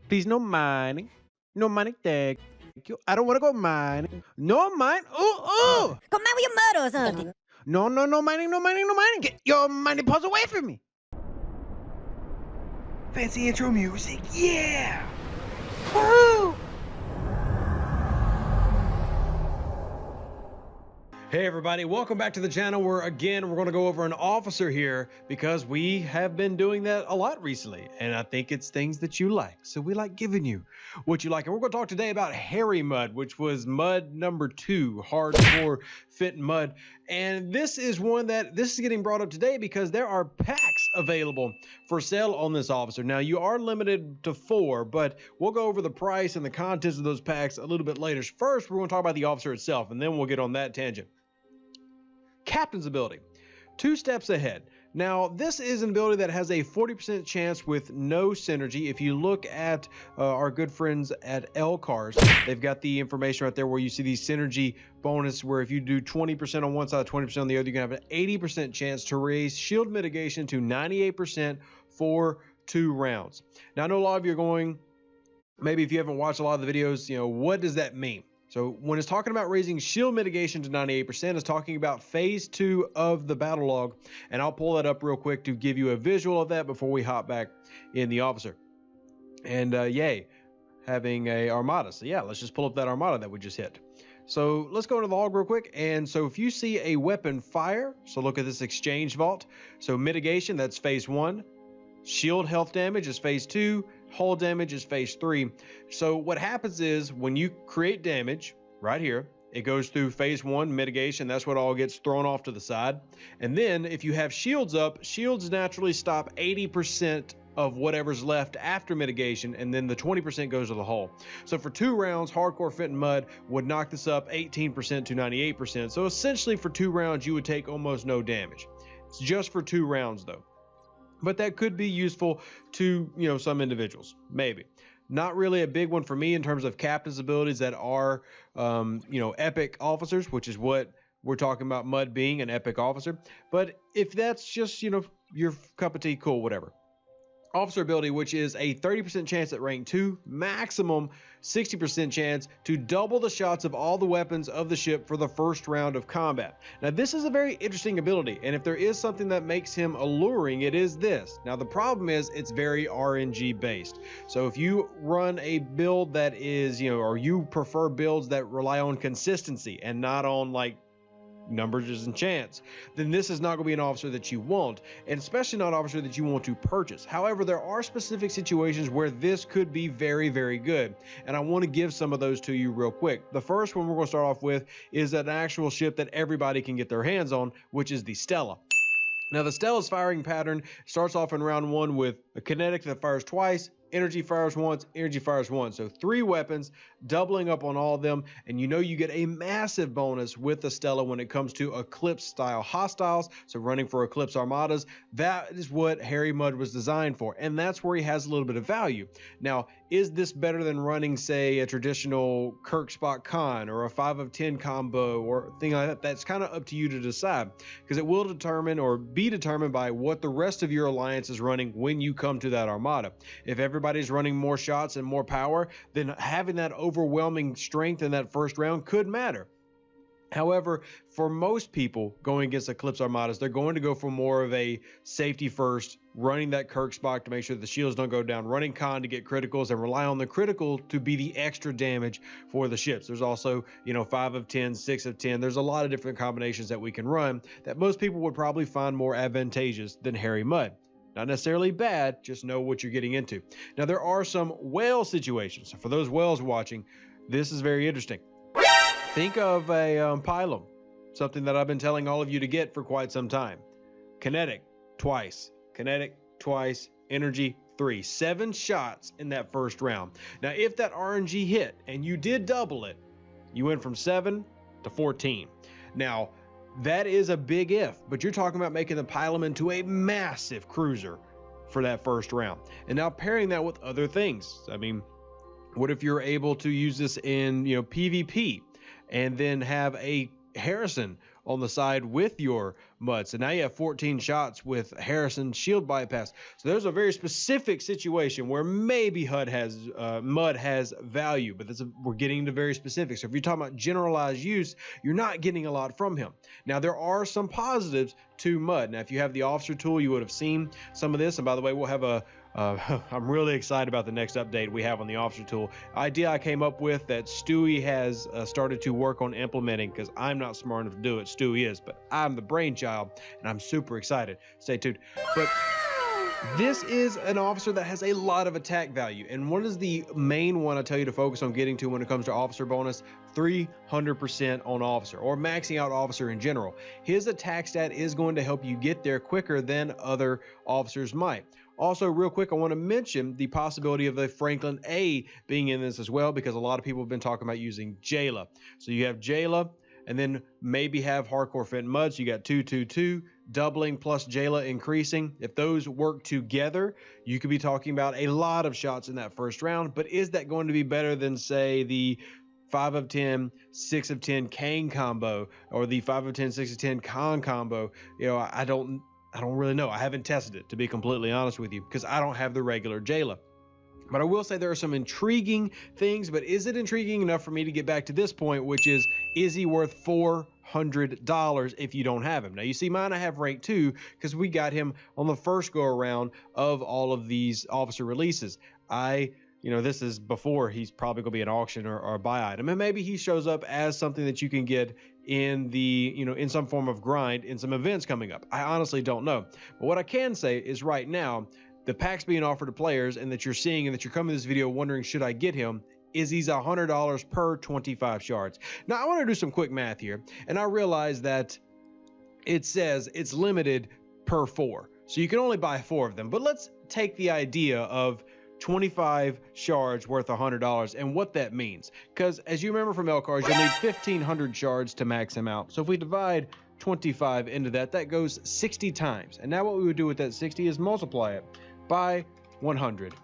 Please, no mining. No mining, thank you. I don't want to go mining. No mine. Ooh. Come out with your mud or something. No, no, no mining, no mining, no mining. Get your mining paws away from me. Fancy intro music, yeah! Woo! Hey everybody, welcome back to the channel where again we're going to go over an officer here because we have been doing that a lot recently and I think it's things that you like, so we like giving you what you like. And we're going to talk today about Hairy Mud, which was mud number 2, hardcore fit mud. And this is getting brought up today because there are packs available for sale on this officer. Now you are limited to 4, but we'll go over the price and the contents of those packs a little bit later. First, we're going to talk about the officer itself and then we'll get on that tangent. Captain's ability, 2 steps ahead. Now this is an ability that has a 40% chance with no synergy. If you look at our good friends at L-Cars, they've got the information right there where you see the synergy bonus where if you do 20% on one side, 20% on the other, you can have an 80% chance to raise shield mitigation to 98% for 2 rounds. Now I know a lot of you are going, maybe if you haven't watched a lot of the videos, what does that mean? So when it's talking about raising shield mitigation to 98%, it's talking about phase 2 of the battle log. And I'll pull that up real quick to give you a visual of that before we hop back in the officer. And yay, having a armada. So yeah, let's just pull up that armada that we just hit. So let's go into the log real quick. And so if you see a weapon fire, so look at this exchange vault. So mitigation, that's phase 1. Shield health damage is phase 2. Hull damage is phase 3. So what happens is when you create damage right here, it goes through phase 1 mitigation. That's what all gets thrown off to the side. And then if you have shields up, shields naturally stop 80% of whatever's left after mitigation, and then the 20% goes to the hull. So for 2 rounds, hardcore fit and mud would knock this up 18% to 98%. So essentially for 2 rounds, you would take almost no damage. It's just for 2 rounds though. But that could be useful to, some individuals, maybe. Not really a big one for me in terms of captain's abilities that are, epic officers, which is what we're talking about mud being, an epic officer. But if that's just, your cup of tea, cool, whatever. Officer ability, which is a 30% chance at rank 2, maximum 60% chance to double the shots of all the weapons of the ship for the first round of combat. Now this is a very interesting ability, and if there is something that makes him alluring, it is this. Now the problem is it's very RNG based. So if you run a build that is, or you prefer builds that rely on consistency and not on like numbers and chance, then this is not going to be an officer that you want, and especially not an officer that you want to purchase. However, there are specific situations where this could be very, very good, and I want to give some of those to you real quick. The first one we're going to start off with is an actual ship that everybody can get their hands on, which is the Stella. Now the Stella's firing pattern starts off in round 1 with a kinetic that fires twice, energy fires once, energy fires once. So 3 weapons, doubling up on all of them, and you get a massive bonus with the Stella when it comes to Eclipse style hostiles, so running for Eclipse armadas. That is what Hairy Mud was designed for, and that's where he has a little bit of value. Now, is this better than running, say, a traditional Kirk Spock Con or a 5 of 10 combo or thing like that? That's kind of up to you to decide, because it will determine or be determined by what the rest of your alliance is running when you come to that armada. If everybody's running more shots and more power, then having that overwhelming strength in that first round could matter. However, for most people going against Eclipse armadas, they're going to go for more of a safety first, running that Kirk Spock to make sure the shields don't go down, running Con to get criticals, and rely on the critical to be the extra damage for the ships. There's also, 5 of 10, 6 of 10. There's a lot of different combinations that we can run that most people would probably find more advantageous than Hairy Mud. Not necessarily bad, just know what you're getting into. Now, there are some whale situations. So for those whales watching, this is very interesting. Think of a pylum, something that I've been telling all of you to get for quite some time. Kinetic, twice. Kinetic, twice. Energy, 3. 7 shots in that first round. Now, if that RNG hit and you did double it, you went from 7 to 14. Now, that is a big if, but you're talking about making the pylum into a massive cruiser for that first round. And now pairing that with other things. I mean, what if you're able to use this in, PvP and then have a Harrison on the side with your mud. So now you have 14 shots with Harrison shield bypass. So there's a very specific situation where maybe mud has value, but we're getting into very specific. So if you're talking about generalized use, you're not getting a lot from him. Now there are some positives to mud. Now if you have the officer tool, you would have seen some of this. And by the way, we'll have I'm really excited about the next update we have on the officer tool. Idea I came up with that Stewie has started to work on implementing, because I'm not smart enough to do it. Stewie is, but I'm the brainchild, and I'm super excited. Stay tuned. But this is an officer that has a lot of attack value. And what is the main one I tell you to focus on getting to when it comes to officer bonus? 300% on officer, or maxing out officer in general. His attack stat is going to help you get there quicker than other officers might. Also, real quick, I want to mention the possibility of the Franklin A being in this as well, because a lot of people have been talking about using Jayla. So you have Jayla, and then maybe have Hardcore Fenton Mud. So you got 222 doubling plus Jayla increasing. If those work together, you could be talking about a lot of shots in that first round. But is that going to be better than, say, the 5 of 10, 6 of 10 Kane combo, or the 5 of 10, 6 of 10 Khan combo? You know, I don't really know. I haven't tested it, to be completely honest with you, because I don't have the regular Jayla. But I will say there are some intriguing things, but is it intriguing enough for me to get back to this point, which is he worth $400 if you don't have him? Now, you see mine, I have rank 2 because we got him on the first go around of all of these officer releases. This is before he's probably going to be an auction or a buy item, and maybe he shows up as something that you can get in in some form of grind in some events coming up. I honestly don't know. But what I can say is right now, the packs being offered to players and that you're seeing and that you're coming to this video wondering, should I get him, is he's $100 per 25 shards. Now, I want to do some quick math here, and I realize that it says it's limited per 4. So you can only buy 4 of them, but let's take the idea of 25 shards worth $100 and what that means. Because as you remember from L-Cars, you'll need 1,500 shards to max him out. So if we divide 25 into that, that goes 60 times. And now what we would do with that 60 is multiply it by 100.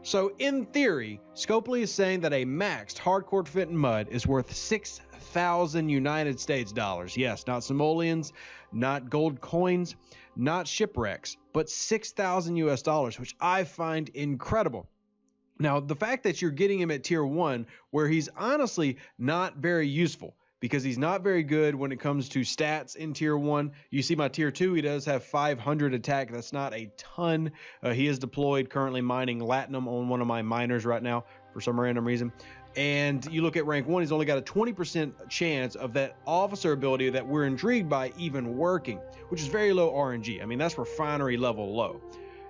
So in theory, Scopely is saying that a maxed Hardcore Fenton Mud is worth 6,000 United States dollars. Yes, not simoleons, not gold coins, not shipwrecks, but 6,000 US dollars, which I find incredible. Now, the fact that you're getting him at tier 1, where he's honestly not very useful, because he's not very good when it comes to stats in tier 1. You see my tier 2, he does have 500 attack. That's not a ton. He is deployed currently mining Latinum on one of my miners right now for some random reason. And you look at rank 1, he's only got a 20% chance of that officer ability that we're intrigued by even working, which is very low RNG. I mean, that's refinery level low.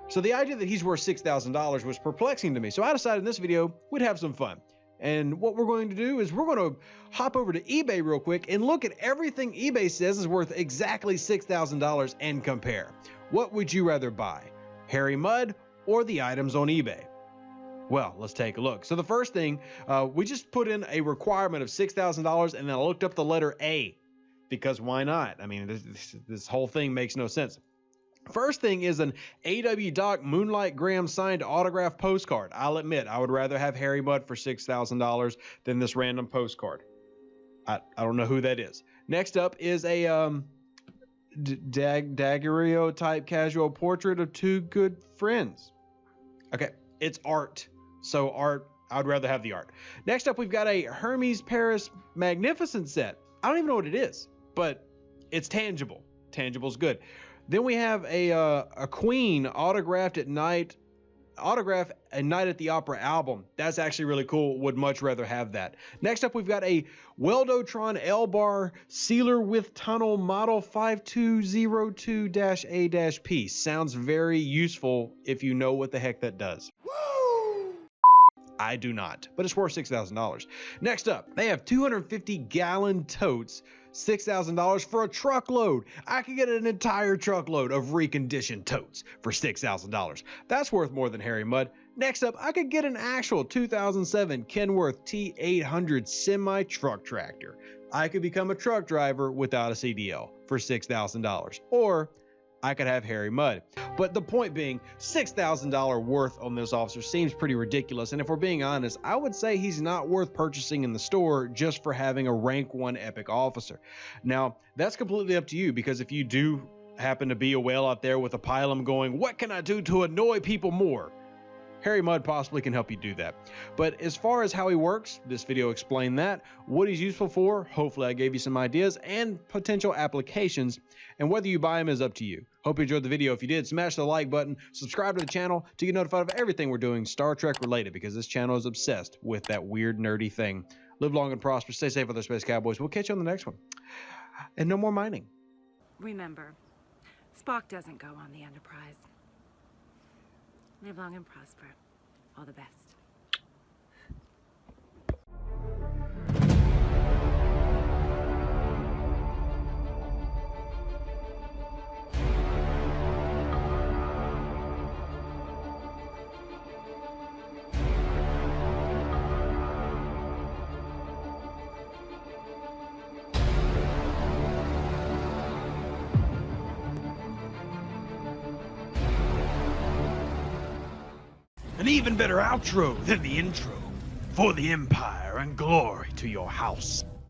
So the idea that he's worth $6,000 was perplexing to me. So I decided in this video, we'd have some fun. And what we're going to do is we're going to hop over to eBay real quick and look at everything eBay says is worth exactly $6,000 and compare. What would you rather buy, Harry Mudd or the items on eBay? Well, let's take a look. So the first thing, we just put in a requirement of $6,000 and then I looked up the letter A, because why not? I mean, this whole thing makes no sense. First thing is an AW Doc Moonlight Graham signed autograph postcard. I'll admit, I would rather have Harry Mudd for $6,000 than this random postcard. I don't know who that is. Next up is a Daguerreo type casual portrait of 2 good friends. Okay, it's art. So art, I'd rather have the art. Next up, we've got a Hermes Paris Magnificent set. I don't even know what it is, but it's tangible. Tangible's good. Then we have a Queen autograph at Night at the Opera album. That's actually really cool. Would much rather have that. Next up, we've got a Weldotron L-Bar Sealer with Tunnel Model 5202-A-P. Sounds very useful if you know what the heck that does. Woo! I do not, but it's worth $6,000. Next up, they have 250-gallon totes, $6,000 for a truckload. I could get an entire truckload of reconditioned totes for $6,000. That's worth more than Harry Mudd. Next up, I could get an actual 2007 Kenworth T800 semi-truck tractor. I could become a truck driver without a CDL for $6,000. Or I could have Harry Mudd. But the point being, $6,000 worth on this officer seems pretty ridiculous, and if we're being honest, I would say he's not worth purchasing in the store just for having a rank 1 epic officer. Now, that's completely up to you, because if you do happen to be a whale out there with a pylum going, what can I do to annoy people more? Harry Mudd possibly can help you do that. But as far as how he works, this video explained that. What he's useful for, hopefully I gave you some ideas and potential applications, and whether you buy him is up to you. Hope you enjoyed the video. If you did, smash the like button, subscribe to the channel to get notified of everything we're doing Star Trek related, because this channel is obsessed with that weird nerdy thing. Live long and prosper, stay safe, other space cowboys. We'll catch you on the next one. And no more mining. Remember, Spock doesn't go on the Enterprise. Live long and prosper. All the best. An even better outro than the intro. For the Empire and glory to your house.